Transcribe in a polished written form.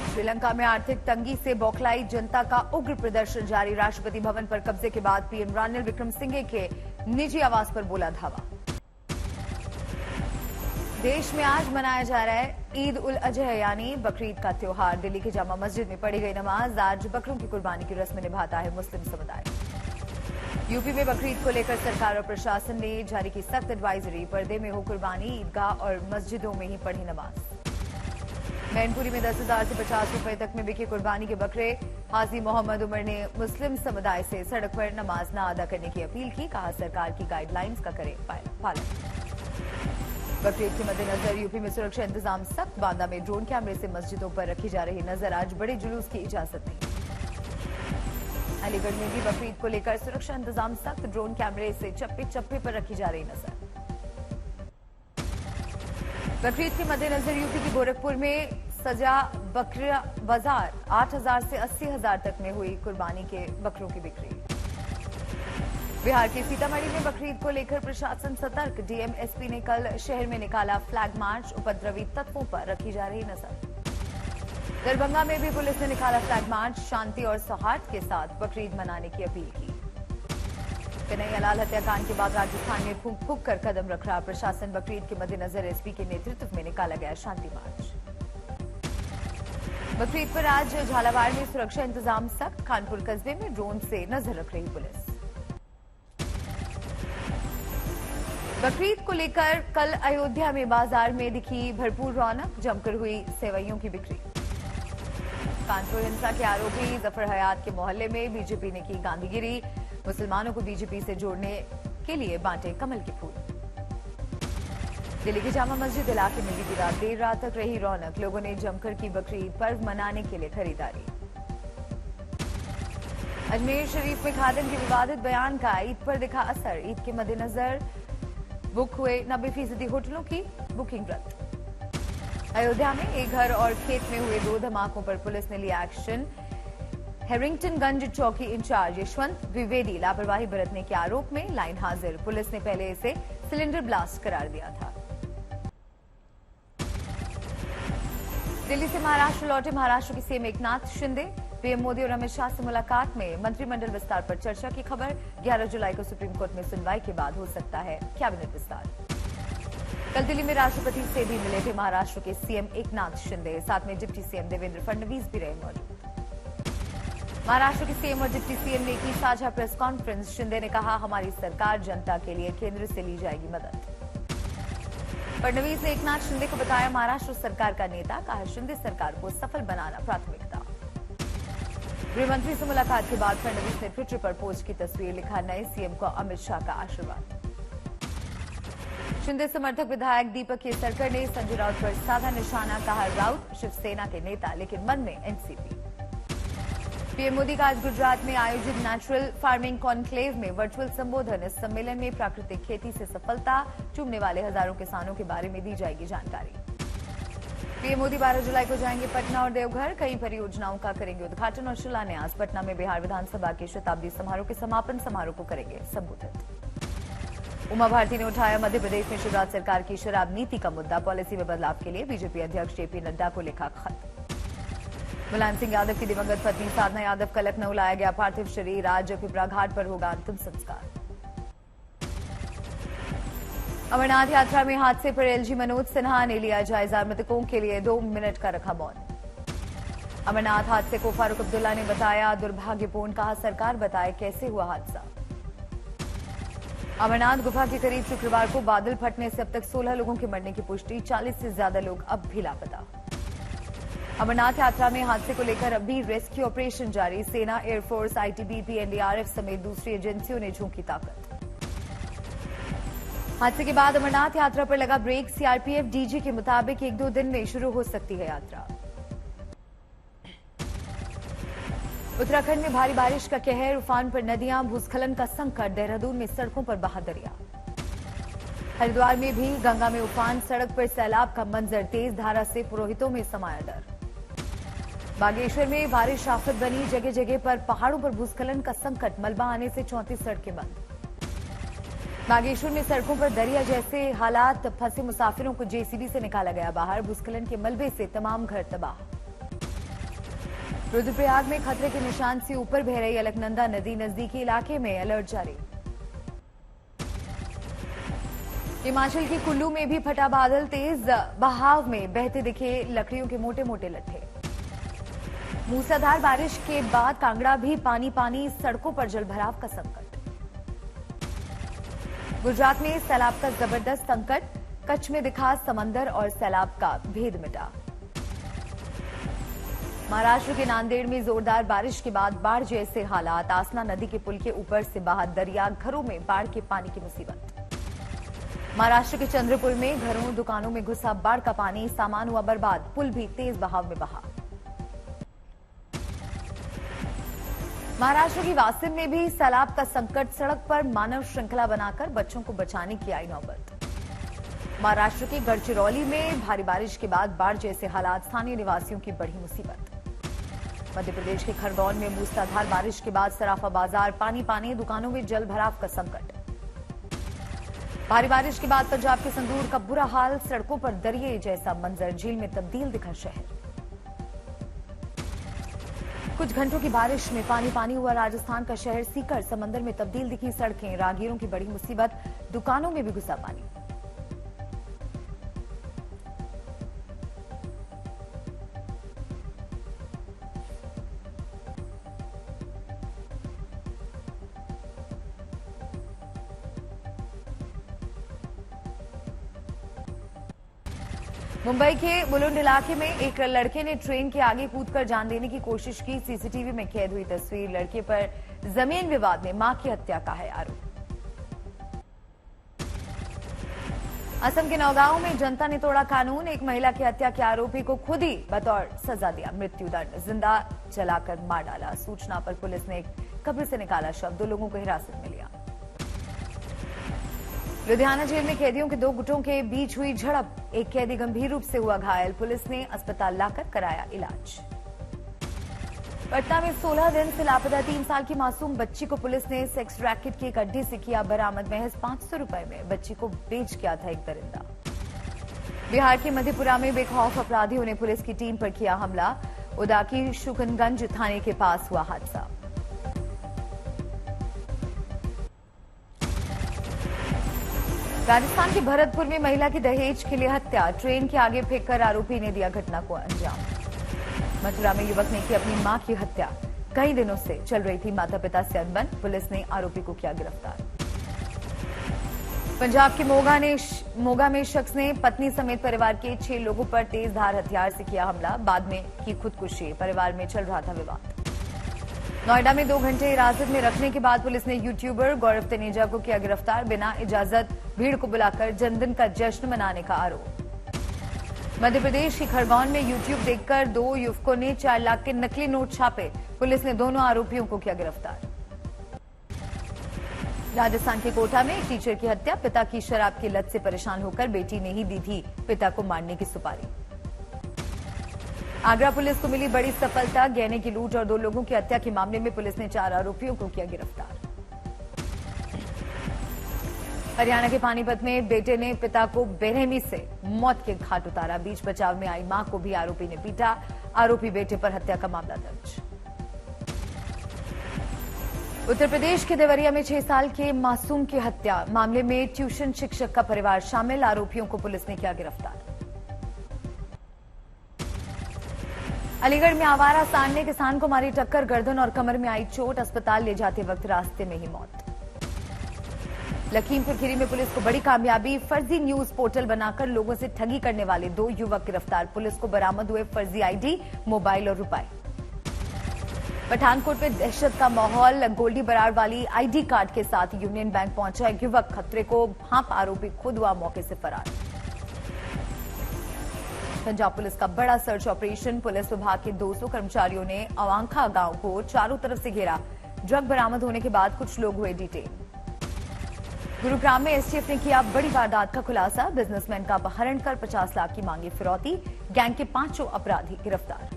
श्रीलंका में आर्थिक तंगी से बौखलाई जनता का उग्र प्रदर्शन जारी। राष्ट्रपति भवन पर कब्जे के बाद पीएम रानिल विक्रमसिंघे के निजी आवास पर बोला धावा। देश में आज मनाया जा रहा है ईद उल अजहा यानी बकरीद का त्योहार। दिल्ली की जामा मस्जिद में पढ़ी गई नमाज। आज बकरों की कुर्बानी की रस्म निभाता है मुस्लिम समुदाय। यूपी में बकरीद को लेकर सरकार और प्रशासन ने जारी की सख्त एडवाइजरी। पर्दे में हो कुर्बानी, ईदगाह और मस्जिदों में ही पढ़ी नमाज। मैनपुरी में 10,000 से 50 रुपए तक में बिके कुर्बानी के बकरे। हाजी मोहम्मद उमर ने मुस्लिम समुदाय से सड़क पर नमाज न अदा करने की अपील की। कहा सरकार की गाइडलाइंस का करें पालन। बकरीद के मद्देनजर यूपी में सुरक्षा इंतजाम सख्त। बांदा में ड्रोन कैमरे से मस्जिदों पर रखी जा रही नजर। आज बड़े जुलूस की इजाजत नहीं। अलीगढ़ में भी बकरीद को लेकर सुरक्षा इंतजाम सख्त। ड्रोन कैमरे से चप्पे चप्पे पर रखी जा रही नजर। बकरीद के मद्देनजर यूपी के गोरखपुर में सजा बकरा बाजार। 8,000 से 80,000 तक में हुई कुर्बानी के बकरों की बिक्री। बिहार के सीतामढ़ी में बकरीद को लेकर प्रशासन सतर्क। डीएम एसपी ने कल शहर में निकाला फ्लैग मार्च। उपद्रवी तत्वों पर रखी जा रही नजर। दरभंगा में भी पुलिस ने निकाला फ्लैग मार्च। शांति और सौहार्द के साथ बकरीद मनाने की अपील की। कन्हैयालाल हत्याकांड के बाद राजस्थान में फूंक फूंक कर कदम रख रहा प्रशासन। बकरीद के मद्देनजर एसपी के नेतृत्व में निकाला गया शांति मार्च। बकरीद पर आज झालावाड़ में सुरक्षा इंतजाम सख्त। कानपुर कस्बे में ड्रोन से नजर रख रही पुलिस। बकरीद को लेकर कल अयोध्या में बाजार में दिखी भरपूर रौनक। जमकर हुई सेवइयों की बिक्री। कानपुर हिंसा के आरोपी जफर हयात के मोहल्ले में बीजेपी ने की गांधीगिरी। मुसलमानों को बीजेपी से जोड़ने के लिए बांटे कमल के फूल। दिल्ली की जामा मस्जिद इलाके में बीती रात देर रात तक रही रौनक। लोगों ने जमकर की बकरीद पर्व मनाने के लिए खरीदारी। अजमेर शरीफ में खादिम के विवादित बयान का ईद पर दिखा असर। ईद के मद्देनजर बुक हुए 90% होटलों की बुकिंग रद्द। अयोध्या में एक घर और खेत में हुए 2 धमाकों पर पुलिस ने लिया एक्शन। हेरिंगटनगंज चौकी इंचार्ज यशवंत द्विवेदी लापरवाही बरतने के आरोप में लाइन हाजिर। पुलिस ने पहले इसे सिलेंडर ब्लास्ट करार दिया था। दिल्ली से महाराष्ट्र लौटे महाराष्ट्र के सीएम एकनाथ शिंदे। पीएम मोदी और अमित शाह से मुलाकात में मंत्रिमंडल विस्तार पर चर्चा की खबर। 11 जुलाई को सुप्रीम कोर्ट में सुनवाई के बाद हो सकता है कैबिनेट विस्तार। कल दिल्ली में राष्ट्रपति से भी मिले थे महाराष्ट्र के सीएम एकनाथ शिंदे। साथ में डिप्टी सीएम देवेंद्र फडणवीस भी रहे मौजूद। महाराष्ट्र के सीएम और डिप्टी सीएम ने की साझा प्रेस कॉन्फ्रेंस। शिंदे ने कहा हमारी सरकार जनता के लिए केंद्र से ली जाएगी मदद। फडणवीस ने एकनाथ शिंदे को बताया महाराष्ट्र सरकार का नेता। कहा शिंदे सरकार को सफल बनाना प्राथमिकता। गृहमंत्री से मुलाकात के बाद फडणवीस ने ट्विटर पर पोस्ट की तस्वीर। लिखा नए सीएम को अमित शाह का आशीर्वाद। शिंदे समर्थक विधायक दीपक केसरकर ने संजय राउत पर साधा निशाना। कहा राउत शिवसेना के नेता लेकिन मन में एनसीपी। पीएम मोदी का आज गुजरात में आयोजित नेचुरल फार्मिंग कॉन्क्लेव में वर्चुअल संबोधन। इस सम्मेलन में प्राकृतिक खेती से सफलता चूमने वाले हजारों किसानों के बारे में दी जाएगी जानकारी। पीएम मोदी 12 जुलाई को जाएंगे पटना और देवघर। कई परियोजनाओं का करेंगे उद्घाटन और शिलान्यास। पटना में बिहार विधानसभा के शताब्दी समारोह के समापन समारोह को करेंगे संबोधित। उमा भारती ने उठाया मध्य प्रदेश में शिवराज सरकार की शराब नीति का मुद्दा। पॉलिसी में बदलाव के लिए बीजेपी अध्यक्ष जेपी नड्डा को लिखा खत। मुलायम सिंह यादव की दिवंगत पत्नी साधना यादव का लखनऊ लाया गया पार्थिव शरीर। आज पिपरा घाट पर होगा अंतिम संस्कार। अमरनाथ यात्रा में हादसे पर एलजी मनोज सिन्हा ने लिया जायजा। मृतकों के लिए 2 मिनट का रखा मौन। अमरनाथ हादसे को फारूक अब्दुल्ला ने बताया दुर्भाग्यपूर्ण। कहा सरकार बताए कैसे हुआ हादसा। अमरनाथ गुफा के करीब शुक्रवार को बादल फटने से अब तक 16 लोगों के मरने की पुष्टि। 40 से ज्यादा लोग अब भी लापता। अमरनाथ यात्रा में हादसे को लेकर अब भी रेस्क्यू ऑपरेशन जारी। सेना, एयरफोर्स, आईटीबीपी, एनडीआरएफ समेत दूसरी एजेंसियों ने झोंकी ताकत। हादसे के बाद अमरनाथ यात्रा पर लगा ब्रेक। सीआरपीएफ डीजी के मुताबिक 1-2 दिन में शुरू हो सकती है यात्रा। उत्तराखंड में भारी बारिश का कहर। उफान पर नदियां, भूस्खलन का संकट। देहरादून में सड़कों पर बहा दरिया। हरिद्वार में भी गंगा में उफान। सड़क पर सैलाब का मंजर। तेज धारा से पुरोहितों में समाया डर। बागेश्वर में बारिश आफत बनी। जगह जगह पर पहाड़ों पर भूस्खलन का संकट। मलबा आने से 34 सड़कें बंद। बागेश्वर में सड़कों पर दरिया जैसे हालात। फंसे मुसाफिरों को जेसीबी से निकाला गया बाहर। भूस्खलन के मलबे से तमाम घर तबाह। रुद्रप्रयाग में खतरे के निशान से ऊपर बह रही अलकनंदा नदी, नजदीकी इलाके में अलर्ट जारी। हिमाचल के कुल्लू में भी फटा बादल, तेज बहाव में बहते दिखे लकड़ियों के मोटे मोटे लट्ठे। मूसलाधार बारिश के बाद कांगड़ा भी पानी पानी, सड़कों पर जलभराव का संकट। गुजरात में सैलाब का जबरदस्त संकट, कच्छ में दिखा समंदर और सैलाब का भेद मिटा। महाराष्ट्र के नांदेड़ में जोरदार बारिश के बाद बाढ़ जैसे हालात, आसना नदी के पुल के ऊपर से बहा दरिया, घरों में बाढ़ के पानी की मुसीबत। महाराष्ट्र के चंद्रपुर में घरों दुकानों में घुसा बाढ़ का पानी, सामान हुआ बर्बाद, पुल भी तेज बहाव में बहा। महाराष्ट्र की वासिम में भी सैलाब का संकट, सड़क पर मानव श्रृंखला बनाकर बच्चों को बचाने की आई नौबत। महाराष्ट्र के गढ़चिरौली में भारी बारिश के बाद बाढ़ जैसे हालात, स्थानीय निवासियों की बड़ी मुसीबत। मध्य प्रदेश के खरगोन में मूसलाधार बारिश के बाद सराफा बाजार पानी पानी, दुकानों में जल भराव का संकट। भारी बारिश के बाद पंजाब के संगरूर का बुरा हाल, सड़कों पर दरिये जैसा मंजर, झील में तब्दील दिखा शहर। कुछ घंटों की बारिश में पानी पानी हुआ राजस्थान का शहर सीकर, समंदर में तब्दील दिखी सड़कें, राहगीरों की बड़ी मुसीबत, दुकानों में भी घुसा पानी। मुंबई के बुलंद इलाके में एक लड़के ने ट्रेन के आगे कूदकर जान देने की कोशिश की, सीसीटीवी में कैद हुई तस्वीर। लड़के पर जमीन विवाद में मां की हत्या का है आरोप। असम के नौगांव में जनता ने तोड़ा कानून, एक महिला की हत्या के आरोपी को खुद ही बतौर सजा दिया मृत्युदंड, जिंदा जलाकर मार डाला। सूचना पर पुलिस ने एक कब्र से निकाला शव, 2 लोगों को हिरासत में लिया। लुधियाना जेल में कैदियों के 2 गुटों के बीच हुई झड़प, एक कैदी गंभीर रूप से हुआ घायल, पुलिस ने अस्पताल लाकर कराया इलाज। पटना में 16 दिन से लापता 3 साल की मासूम बच्ची को पुलिस ने सेक्स रैकेट के एक अड्डे से किया बरामद, महज 500 रुपए में बच्ची को बेच गया था एक दरिंदा। बिहार के मधेपुरा में बेखौफ अपराधियों ने पुलिस की टीम पर किया हमला, उदाकी शुकनगंज थाने के पास हुआ हादसा। राजस्थान के भरतपुर में महिला की दहेज के लिए हत्या, ट्रेन के आगे फेंककर आरोपी ने दिया घटना को अंजाम। मथुरा में युवक ने की अपनी मां की हत्या, कई दिनों से चल रही थी माता पिता से अनबन, पुलिस ने आरोपी को किया गिरफ्तार। पंजाब के मोगा में शख्स ने पत्नी समेत परिवार के 6 लोगों पर तेजधार हथियार से किया हमला, बाद में की खुदकुशी, परिवार में चल रहा था विवाद। नोएडा में 2 घंटे हिरासत में रखने के बाद पुलिस ने यूट्यूबर गौरव तनेजा को किया गिरफ्तार, बिना इजाजत भीड़ को बुलाकर जन्मदिन का जश्न मनाने का आरोप। मध्य प्रदेश के खरगोन में यूट्यूब देखकर 2 युवकों ने 4 लाख के नकली नोट छापे, पुलिस ने दोनों आरोपियों को किया गिरफ्तार। राजस्थान के कोटा में एक टीचर की हत्या, पिता की शराब की लत से परेशान होकर बेटी ने ही दी थी पिता को मारने की सुपारी। आगरा पुलिस को मिली बड़ी सफलता, गहने की लूट और 2 लोगों की हत्या के मामले में पुलिस ने 4 आरोपियों को किया गिरफ्तार। हरियाणा के पानीपत में बेटे ने पिता को बेरहमी से मौत के घाट उतारा, बीच बचाव में आई मां को भी आरोपी ने पीटा, आरोपी बेटे पर हत्या का मामला दर्ज। उत्तर प्रदेश के देवरिया में 6 साल के मासूम की हत्या, मामले में ट्यूशन शिक्षक का परिवार शामिल, आरोपियों को पुलिस ने किया गिरफ्तार। अलीगढ़ में आवारा सांड ने किसान को मारी टक्कर, गर्दन और कमर में आई चोट, अस्पताल ले जाते वक्त रास्ते में ही मौत। लखीमपुर खीरी में पुलिस को बड़ी कामयाबी, फर्जी न्यूज पोर्टल बनाकर लोगों से ठगी करने वाले 2 युवक गिरफ्तार, पुलिस को बरामद हुए फर्जी आईडी, मोबाइल और रुपए। पठानकोट में दहशत का माहौल, गोल्डी बरार वाली आईडी कार्ड के साथ यूनियन बैंक पहुंचा एक युवक, खतरे को भांप आरोपी खुद हुआ मौके से फरार। पंजाब पुलिस का बड़ा सर्च ऑपरेशन, पुलिस विभाग के 200 कर्मचारियों ने अवांखा गांव को चारों तरफ से घेरा, ड्रग बरामद होने के बाद कुछ लोग हुए डिटेन। गुरुग्राम में एसटीएफ ने किया बड़ी वारदात का खुलासा, बिजनेसमैन का अपहरण कर 50 लाख की मांगी फिरौती, गैंग के 5 अपराधी गिरफ्तार।